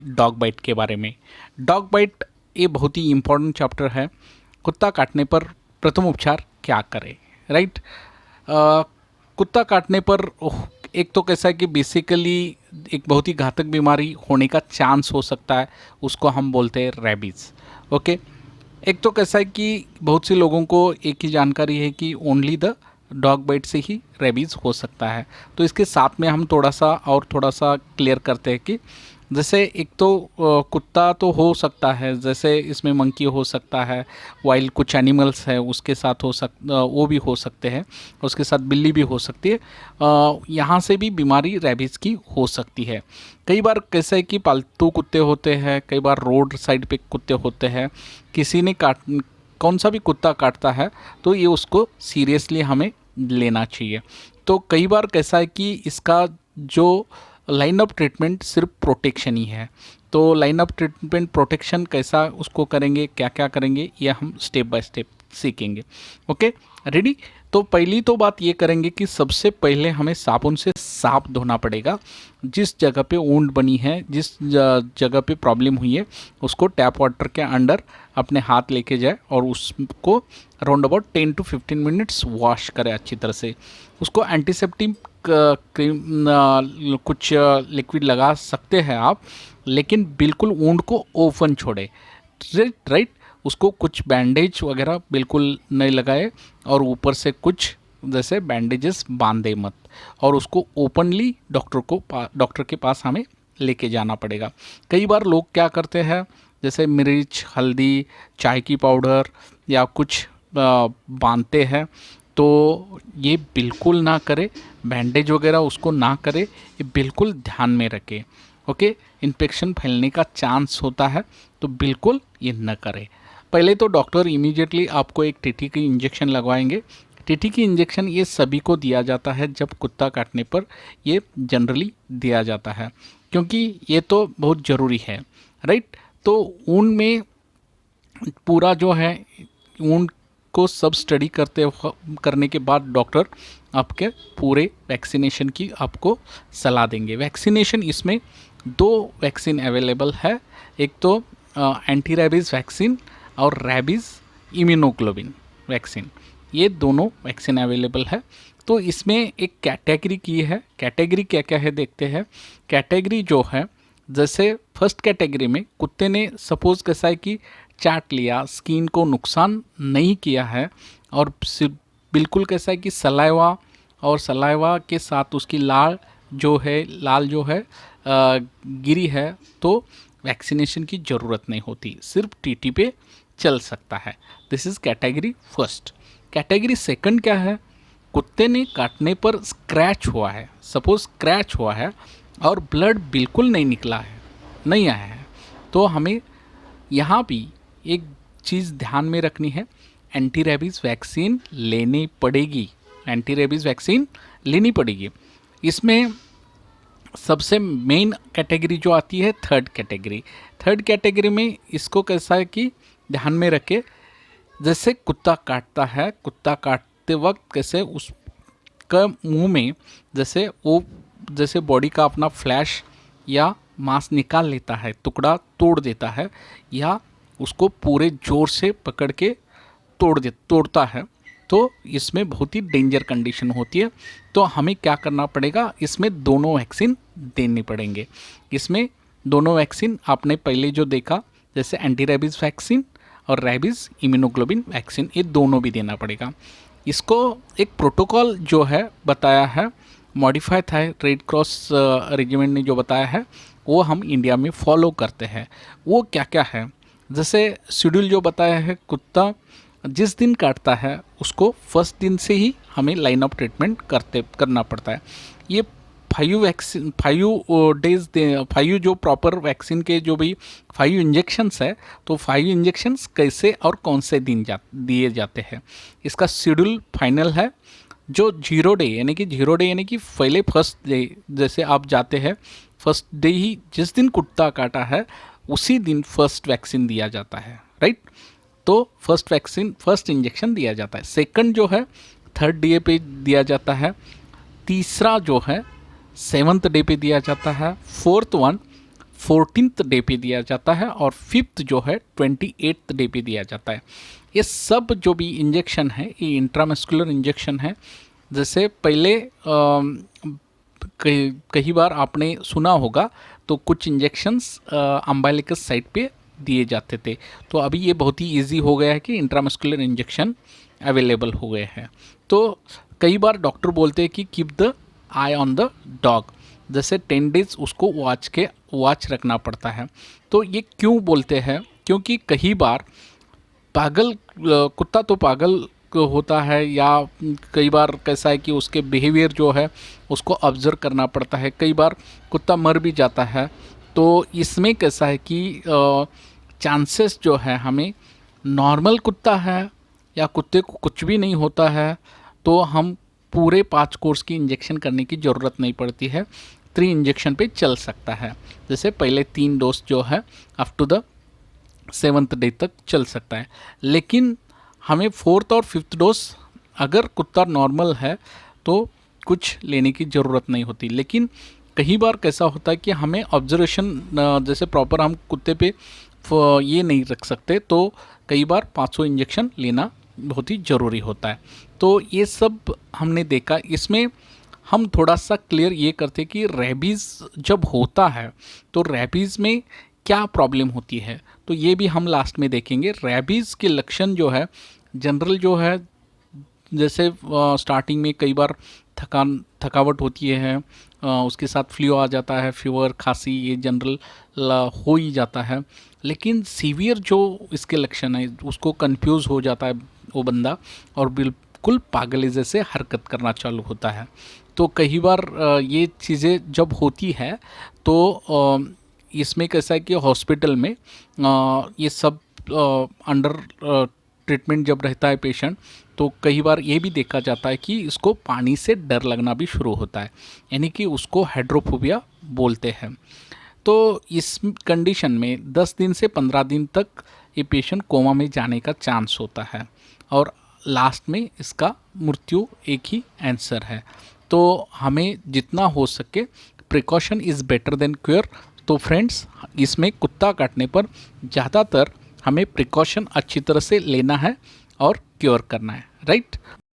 Dog bite के बारे में। डॉग बाइट ये बहुत ही इम्पोर्टेंट चैप्टर है। कुत्ता काटने पर प्रथम उपचार क्या करें, राइट। कुत्ता काटने पर एक तो कैसा है कि बेसिकली एक बहुत ही घातक बीमारी होने का चांस हो सकता है, उसको हम बोलते हैं रेबीज़। ओके, एक तो कैसा है कि बहुत से लोगों को एक ही जानकारी है कि ओनली द डॉग बाइट से ही रेबीज़ हो सकता है। तो इसके साथ में हम थोड़ा सा क्लियर करते हैं कि जैसे एक तो कुत्ता तो हो सकता है, जैसे इसमें मंकी हो सकता है, वाइल्ड कुछ एनिमल्स है उसके साथ वो भी हो सकते हैं, उसके साथ बिल्ली भी हो सकती है। यहाँ से भी बीमारी रेबीज़ की हो सकती है। कई बार कैसा है कि पालतू कुत्ते होते हैं, कई बार रोड साइड पे कुत्ते होते हैं, किसी ने कौन सा भी कुत्ता काटता है तो ये उसको सीरियसली हमें लेना चाहिए। तो कई बार कैसा है कि इसका जो लाइन ऑफ ट्रीटमेंट सिर्फ प्रोटेक्शन ही है। तो लाइन ऑफ ट्रीटमेंट प्रोटेक्शन कैसा उसको करेंगे, क्या क्या करेंगे, ये हम स्टेप बाय स्टेप सीखेंगे। Okay, ready. तो पहली तो बात ये करेंगे कि सबसे पहले हमें साबुन से साफ धोना पड़ेगा। जिस जगह पे वुंड बनी है, जिस जगह पे प्रॉब्लम हुई है, उसको टैप वाटर के अंडर अपने हाथ लेके जाए और उसको around about 10 to 15 minutes wash करें अच्छी तरह से। उसको एंटीसेप्टिक क्रीम कुछ लिक्विड लगा सकते हैं आप, लेकिन बिल्कुल वुंड को ओपन छोड़े, राइट। उसको कुछ बैंडेज वगैरह बिल्कुल नहीं लगाए और ऊपर से कुछ जैसे बैंडेजेस बांधे मत, और उसको ओपनली डॉक्टर के पास हमें लेके जाना पड़ेगा। कई बार लोग क्या करते हैं, जैसे मिर्च, हल्दी, चाय की पाउडर या कुछ बांधते हैं, तो ये बिल्कुल ना करें। बैंडेज वगैरह उसको ना करें, ये बिल्कुल ध्यान में रखें। ओके, इन्फेक्शन फैलने का चांस होता है, तो बिल्कुल ये न करें। पहले तो डॉक्टर इमीडिएटली आपको एक टीटी की इंजेक्शन लगवाएंगे। टीटी की इंजेक्शन ये सभी को दिया जाता है, जब कुत्ता काटने पर ये जनरली दिया जाता है, क्योंकि ये तो बहुत ज़रूरी है, राइट। तो ऊन में पूरा जो है ऊन को सब स्टडी करने के बाद डॉक्टर आपके पूरे वैक्सीनेशन की आपको सलाह देंगे। वैक्सीनेशन इसमें 2 वैक्सीन अवेलेबल है, एक तो एंटी रेबीज़ वैक्सीन और रेबीज़ इम्यूनोग्लोबिन वैक्सीन, ये दोनों वैक्सीन अवेलेबल है। तो इसमें एक कैटेगरी की है। कैटेगरी क्या क्या है देखते हैं। कैटेगरी जो है, जैसे फर्स्ट कैटेगरी में कुत्ते ने सपोज़ कैसा है कि चाट लिया, स्किन को नुकसान नहीं किया है, और बिल्कुल कैसा है कि सलाइवा के साथ उसकी लाल जो है गिरी है, तो वैक्सीनेशन की ज़रूरत नहीं होती, सिर्फ टीटी पे चल सकता है। This is category first. Category second क्या है, कुत्ते ने काटने पर स्क्रैच हुआ है, सपोज स्क्रैच हुआ है और ब्लड बिल्कुल नहीं निकला है, नहीं आया है, तो हमें यहाँ भी एक चीज़ ध्यान में रखनी है, एंटी रेबीज़ वैक्सीन लेनी पड़ेगी। एंटी रेबीज़ वैक्सीन लेनी पड़ेगी। इसमें सबसे मेन कैटेगरी जो आती है थर्ड कैटेगरी में इसको कैसा है कि ध्यान में रखे, जैसे कुत्ता काटता है, कुत्ता काटते वक्त कैसे उसका मुंह में जैसे बॉडी का अपना फ्लैश या मांस निकाल लेता है, टुकड़ा तोड़ देता है, या उसको पूरे जोर से पकड़ के तोड़ता है, तो इसमें बहुत ही डेंजर कंडीशन होती है। तो हमें क्या करना पड़ेगा, इसमें दोनों वैक्सीन देने पड़ेंगे। इसमें दोनों वैक्सीन आपने पहले जो देखा, जैसे एंटी रेबीज़ वैक्सीन और रेबीज़ इम्यूनोग्लोबिन वैक्सीन, ये दोनों भी देना पड़ेगा। इसको एक प्रोटोकॉल जो है बताया है, मॉडिफाई था रेड क्रॉस रेजिमेंट ने जो बताया है, वो हम इंडिया में फॉलो करते हैं। वो क्या क्या है, जैसे शेड्यूल जो बताया है, कुत्ता जिस दिन काटता है उसको फर्स्ट दिन से ही हमें लाइन ऑफ ट्रीटमेंट करना पड़ता है। ये 5 डेज 5 जो प्रॉपर वैक्सीन के जो भी 5 इंजेक्शंस है, तो 5 इंजेक्शंस कैसे और कौन से दिन दिए जाते हैं, इसका शेड्यूल फाइनल है। जो 0 डे यानी कि पहले फर्स्ट डे जैसे आप जाते हैं, फर्स्ट डे ही जिस दिन कुत्ता काटा है उसी दिन फर्स्ट वैक्सीन दिया जाता है, राइट। तो फर्स्ट इंजेक्शन दिया जाता है। सेकंड जो है 3rd डे पे दिया जाता है। तीसरा जो है 7th डे पे दिया जाता है। 4th वन 14th डे पे दिया जाता है और 5th जो है 28th डे पे दिया जाता है। ये सब जो भी इंजेक्शन है ये इंट्रामस्कुलर इंजेक्शन है। जैसे पहले कई बार आपने सुना होगा तो कुछ इंजेक्शंस अम्बालिकस साइट पे दिए जाते थे, तो अभी ये बहुत ही इजी हो गया है कि इंट्रामस्कुलर इंजेक्शन अवेलेबल हो गए हैं। तो कई बार डॉक्टर बोलते हैं कि keep the I on the dog, जैसे 10 डेज उसको वॉच रखना पड़ता है। तो ये क्यों बोलते हैं, क्योंकि कई बार पागल कुत्ता तो पागल होता है, या कई बार कैसा है कि उसके बिहेवियर जो है उसको ऑब्जर्व करना पड़ता है, कई बार कुत्ता मर भी जाता है। तो इसमें कैसा है कि चांसेस जो है, हमें नॉर्मल कुत्ता है या कुत्ते को कुछ भी नहीं होता है तो हम पूरे 5 कोर्स की इंजेक्शन करने की ज़रूरत नहीं पड़ती है, 3 इंजेक्शन पे चल सकता है। जैसे पहले 3 डोज जो है up to the 7th day तक चल सकता है, लेकिन हमें 4th और 5th डोज अगर कुत्ता नॉर्मल है तो कुछ लेने की ज़रूरत नहीं होती। लेकिन कई बार कैसा होता है कि हमें ऑब्जर्वेशन जैसे प्रॉपर हम कुत्ते पे ये नहीं रख सकते, तो कई बार 500 इंजेक्शन लेना बहुत ही ज़रूरी होता है। तो ये सब हमने देखा। इसमें हम थोड़ा सा क्लियर ये करते कि रेबीज़ जब होता है तो रेबीज़ में क्या प्रॉब्लम होती है, तो ये भी हम लास्ट में देखेंगे। रेबीज़ के लक्षण जो है जनरल जो है, जैसे स्टार्टिंग में कई बार थकावट होती है, उसके साथ फ्लू आ जाता है, फीवर खांसी ये जनरल हो ही जाता है। लेकिन सीवियर जो इसके लक्षण है उसको कंफ्यूज हो जाता है वो बंदा और बिल्कुल पागल जैसे हरकत करना चालू होता है। तो कई बार ये चीज़ें जब होती है तो इसमें कैसा है कि हॉस्पिटल में ये सब अंडर ट्रीटमेंट जब रहता है पेशेंट, तो कई बार ये भी देखा जाता है कि इसको पानी से डर लगना भी शुरू होता है, यानी कि उसको हाइड्रोफोबिया बोलते हैं। तो इस कंडीशन में 10 दिन से 15 दिन तक ये पेशेंट कोमा में जाने का चांस होता है और लास्ट में इसका मृत्यु एक ही आंसर है। तो हमें जितना हो सके precaution is better than cure. तो फ्रेंड्स, इसमें कुत्ता काटने पर ज़्यादातर हमें प्रिकॉशन अच्छी तरह से लेना है और क्योर करना है, राइट।